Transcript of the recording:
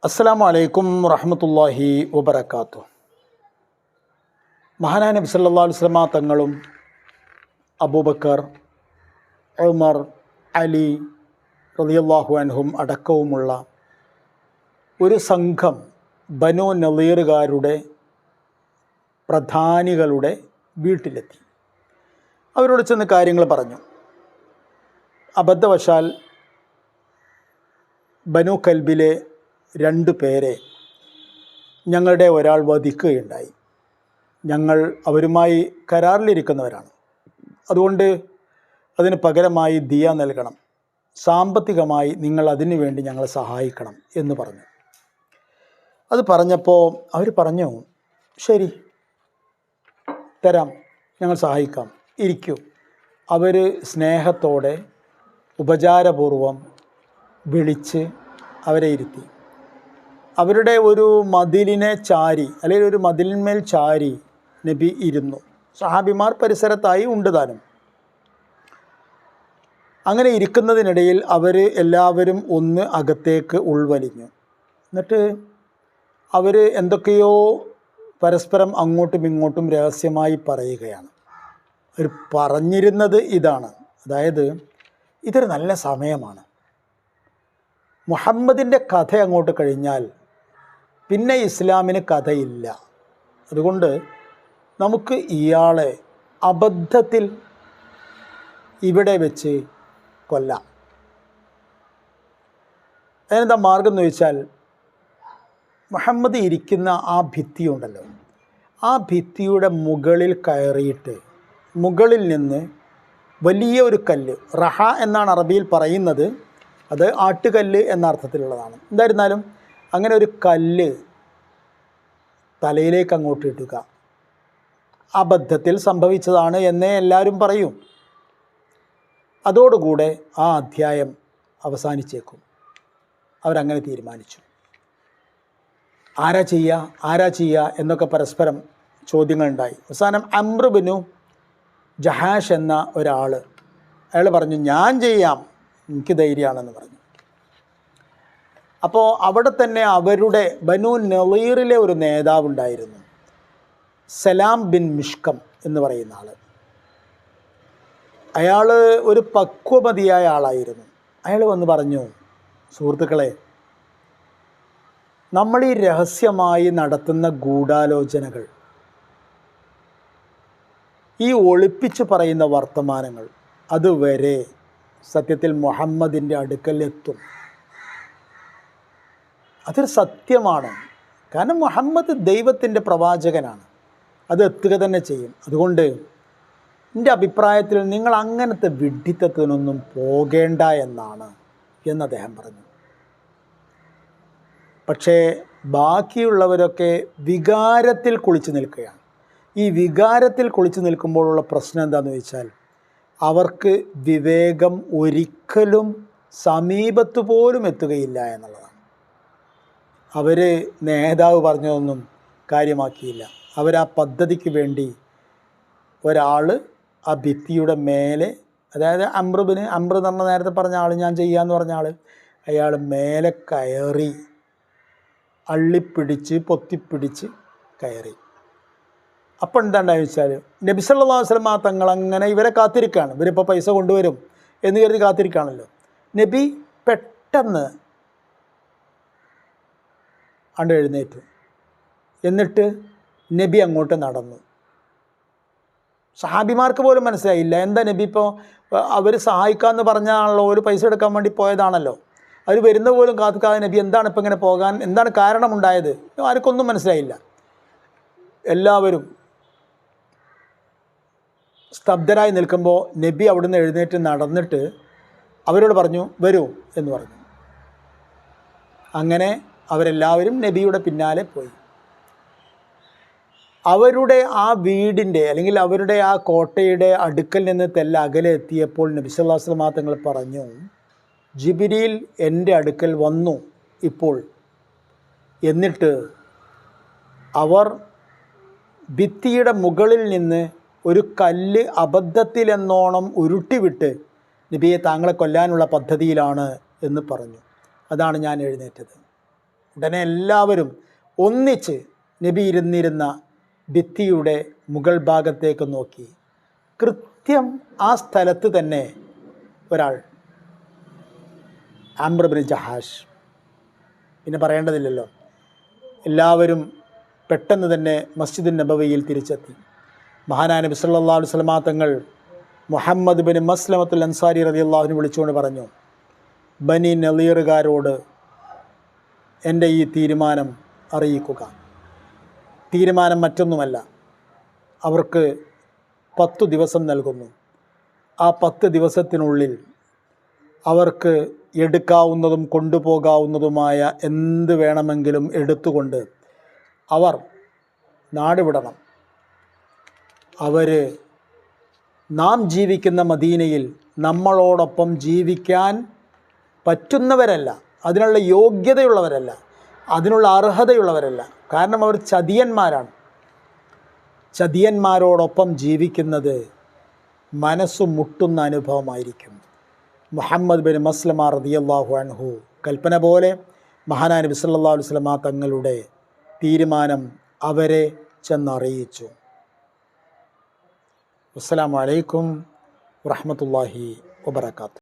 അസ്സലാമു അലൈക്കും വറഹ്മത്തുള്ളാഹി വബറകാതുഹു. മഹാനായ നബി സല്ലല്ലാഹു അലൈഹി വസല്ലമ തങ്ങളും അബൂബക്കർ, ഉമർ, അലി റളിയല്ലാഹു അൻഹും അടക്കവുമുള്ള ഒരു സംഘം ബനൂ നളീറുകാരുടെ പ്രധാനികളുടെ വീട്ടിലെത്തി. അവരോട് ചെന്ന് കാര്യങ്ങൾ പറഞ്ഞു. അബദ്ധവശാൽ ബനൂ കൽബിലെ 2 പേരെ ഞങ്ങളുടെ ഒരാൾ വധിക്കുകയുണ്ടായി. ഞങ്ങൾ അവരുമായി കരാറിലിരിക്കുന്നവരാണ്. അതുകൊണ്ട് അതിന് പകരമായി ദിയ നൽകണം, സാമ്പത്തികമായി നിങ്ങൾ അതിനു വേണ്ടി ഞങ്ങളെ സഹായിക്കണം എന്ന് പറഞ്ഞു. അത് പറഞ്ഞപ്പോൾ അവർ പറഞ്ഞു, ശരി തരാം, ഞങ്ങൾ സഹായിക്കാം, ഇരിക്കൂ. അവർ സ്നേഹത്തോടെ ഉപചാരപൂർവം വിളിച്ച് അവരെ ഇരുത്തി. അവരുടെ ഒരു മതിലിനെ ചാരി, അല്ലെങ്കിൽ ഒരു മതിലിന്മേൽ ചാരി നബി ഇരുന്നു. സഹാബിമാർ പരിസരത്തായി ഉണ്ട് താനും. അങ്ങനെ ഇരിക്കുന്നതിനിടയിൽ അവർ എല്ലാവരും ഒന്ന് അകത്തേക്ക് ഉൾവലിഞ്ഞു. എന്നിട്ട് അവർ എന്തൊക്കെയോ പരസ്പരം അങ്ങോട്ടും ഇങ്ങോട്ടും രഹസ്യമായി പറയുകയാണ്. അവർ പറഞ്ഞിരുന്നത് ഇതാണ്, അതായത് ഇതൊരു നല്ല സമയമാണ്. മുഹമ്മദിൻ്റെ കഥ അങ്ങോട്ട് കഴിഞ്ഞാൽ പിന്നെ ഇസ്ലാമിന് കഥയില്ല. അതുകൊണ്ട് നമുക്ക് ഇയാളെ അബദ്ധത്തിൽ ഇവിടെ വെച്ച് കൊല്ലാം. അതിനെന്താ മാർഗം എന്ന് ചോദിച്ചാൽ, മുഹമ്മദ് ഇരിക്കുന്ന ആ ഭിത്തിയുണ്ടല്ലോ, ആ ഭിത്തിയുടെ മുകളിൽ കയറിയിട്ട് മുകളിൽ നിന്ന് വലിയ ഒരു കല്ല്, റഹ എന്നാണ് അറബിയിൽ പറയുന്നത്, അത് ആട്ടുകല്ല് എന്ന അർത്ഥത്തിലുള്ളതാണ്. എന്തായിരുന്നാലും അങ്ങനെ ഒരു കല്ല് തലയിലേക്ക് അങ്ങോട്ട് ഇടുക. അബദ്ധത്തിൽ സംഭവിച്ചതാണ് എന്നേ എല്ലാവരും പറയും. അതോടുകൂടെ ആ അധ്യായം അവസാനിച്ചേക്കും. അവരങ്ങനെ തീരുമാനിച്ചു. ആരാ ചെയ്യുക എന്നൊക്കെ പരസ്പരം ചോദ്യങ്ങളുണ്ടായി. അവസാനം അംർ ബിനു ജഹാഷ് എന്ന ഒരാൾ, അയാൾ പറഞ്ഞു, ഞാൻ ചെയ്യാം, എനിക്ക് ധൈര്യമാണെന്ന് പറഞ്ഞു. അപ്പോൾ അവിടെ തന്നെ അവരുടെ ബനൂ നളീറിലെ ഒരു നേതാവുണ്ടായിരുന്നു, സലാം ബിൻ മിഷ്കം എന്ന് പറയുന്ന ആൾ. അയാൾ ഒരു പക്വമതിയായ ആളായിരുന്നു. അയാൾ വന്ന് പറഞ്ഞു, സുഹൃത്തുക്കളെ, നമ്മൾ ഈ രഹസ്യമായി നടത്തുന്ന ഗൂഢാലോചനകൾ, ഈ ഒളിപ്പിച്ച് പറയുന്ന വർത്തമാനങ്ങൾ അതുവരെ സത്യത്തിൽ മുഹമ്മദിൻ്റെ അടുക്കലെത്തും. അതൊരു സത്യമാണ്. കാരണം മുഹമ്മദ് ദൈവത്തിൻ്റെ പ്രവാചകനാണ്, അത് എത്തുക തന്നെ ചെയ്യും. അതുകൊണ്ട് എൻ്റെ അഭിപ്രായത്തിൽ നിങ്ങൾ അങ്ങനത്തെ വിഡ്ഢിത്തത്തിനൊന്നും പോകേണ്ട എന്ന് അദ്ദേഹം പറഞ്ഞു. പക്ഷേ ബാക്കിയുള്ളവരൊക്കെ വികാരത്തിൽ കുളിച്ചു നിൽക്കുകയാണ്. ഈ വികാരത്തിൽ കുളിച്ചു നിൽക്കുമ്പോഴുള്ള പ്രശ്നം എന്താണെന്ന് ചോദിച്ചാൽ, അവർക്ക് വിവേകം ഒരിക്കലും സമീപത്ത് പോലും എത്തുകയില്ല എന്നുള്ളതാണ്. അവർ നേതാവ് പറഞ്ഞതൊന്നും കാര്യമാക്കിയില്ല. അവരാ പദ്ധതിക്ക് വേണ്ടി ഒരാൾ ആ ഭിത്തിയുടെ മേലെ, അതായത് അംർ എന്ന് പറഞ്ഞ നേരത്തെ പറഞ്ഞ ആൾ, ഞാൻ ചെയ്യാമെന്ന് പറഞ്ഞ ആൾ, അയാൾ മേലെ കയറി അള്ളിപ്പിടിച്ച് പൊത്തിപ്പിടിച്ച് കയറി. അപ്പോൾ എന്താണെന്ന് വെച്ചാൽ, നബി സല്ലല്ലാഹു അലൈഹി വസല്ലം തങ്ങൾ അങ്ങനെ ഇവരെ കാത്തിരിക്കുകയാണ്. ഇവരിപ്പോൾ പൈസ കൊണ്ടുവരും എന്ന് കരുതി കാത്തിരിക്കുകയാണല്ലോ. നബി പെട്ടെന്ന് എഴുന്നേറ്റു. എന്നിട്ട് നബി അങ്ങോട്ട് നടന്നു. സഹാബിമാർക്ക് പോലും മനസ്സിലായില്ല, എന്താ നബി ഇപ്പോൾ അവർ സഹായിക്കാമെന്ന് പറഞ്ഞാണല്ലോ, ഒരു പൈസ എടുക്കാൻ വേണ്ടി പോയതാണല്ലോ, അവർ വരുന്ന പോലും കാത്തിക്കാതെ നബി എന്താണ് ഇപ്പം ഇങ്ങനെ പോകാൻ, എന്താണ് കാരണമുണ്ടായത്, ആർക്കൊന്നും മനസ്സിലായില്ല. എല്ലാവരും സ്തബ്ധരായി നിൽക്കുമ്പോൾ നബി അവിടുന്ന് എഴുന്നേറ്റ് നടന്നിട്ട് അവരോട് പറഞ്ഞു, വരൂ എന്ന് പറഞ്ഞു. അങ്ങനെ അവരെല്ലാവരും നബിയുടെ പിന്നാലെ പോയി. അവരുടെ ആ വീടിൻ്റെ, അല്ലെങ്കിൽ അവരുടെ ആ കോട്ടയുടെ അടുക്കൽ നിന്ന് തെല്ല അകലെ എത്തിയപ്പോൾ നബി സല്ലല്ലാഹു അലൈഹി വസല്ലം തങ്ങൾ പറഞ്ഞു, ജിബ്രീൽ എൻ്റെ അടുക്കൽ വന്നു ഇപ്പോൾ. എന്നിട്ട് അവർ ഭിത്തിയുടെ മുകളിൽ നിന്ന് ഒരു കല്ല് അബദ്ധത്തിലെന്നോണം ഉരുട്ടിവിട്ട് നബിയെ താങ്കളെ കൊല്ലാനുള്ള പദ്ധതിയിലാണ് എന്ന് പറഞ്ഞു. അതാണ് ഞാൻ എഴുന്നേറ്റത്. ഉടനെ എല്ലാവരും ഒന്നിച്ച് നബി ഇരുന്നിരുന്ന ഭിത്തിയുടെ മുകൾ ഭാഗത്തേക്ക് നോക്കി. കൃത്യം ആ സ്ഥലത്ത് തന്നെ ഒരാൾ, അംർ ഇബ്നു ജഹാഷ്, പിന്നെ പറയേണ്ടതില്ലല്ലോ. എല്ലാവരും പെട്ടെന്ന് തന്നെ മസ്ജിദുൻ നബവിയിൽ തിരിച്ചെത്തി. മഹാനായ നബി സല്ലല്ലാഹു അലൈഹി വസല്ലം തങ്ങൾ മുഹമ്മദ് ബിൻ മസ്ലമത്തുൽ അൻസാരി റളിയല്ലാഹു അൻഹു വിളിച്ചുകൊണ്ട് പറഞ്ഞു, ബനി നളീറുകാരോട് എൻ്റെ ഈ തീരുമാനം അറിയിക്കുക. തീരുമാനം മറ്റൊന്നുമല്ല, അവർക്ക് 10 ദിവസം നൽകുന്നു. ആ 10 ദിവസത്തിനുള്ളിൽ അവർക്ക് എടുക്കാവുന്നതും കൊണ്ടുപോകാവുന്നതുമായ എന്ത് വേണമെങ്കിലും എടുത്തുകൊണ്ട് അവർ നാട് വിടണം. അവർ നാം ജീവിക്കുന്ന മദീനയിൽ നമ്മളോടൊപ്പം ജീവിക്കാൻ പറ്റുന്നവരല്ല, അതിനുള്ള യോഗ്യതയുള്ളവരല്ല, അതിനുള്ള അർഹതയുള്ളവരല്ല. കാരണം അവർ ചതിയന്മാരാണ്. ചതിയന്മാരോടൊപ്പം ജീവിക്കുന്നത് മനസ്സു മുട്ടുന്ന അനുഭവമായിരിക്കും. മുഹമ്മദ് ബിൻ മസ്ലമ റളിയല്ലാഹു അൻഹു കൽപ്പന പോലെ മഹാനായ നബി സല്ലല്ലാഹു അലൈഹി വസല്ലം തങ്ങളുടെ തീരുമാനം അവരെ ചെന്നറിയിച്ചു. അസ്സലാമു അലൈക്കും വറഹ്മത്തുള്ളാഹി വബറകാതുഹു.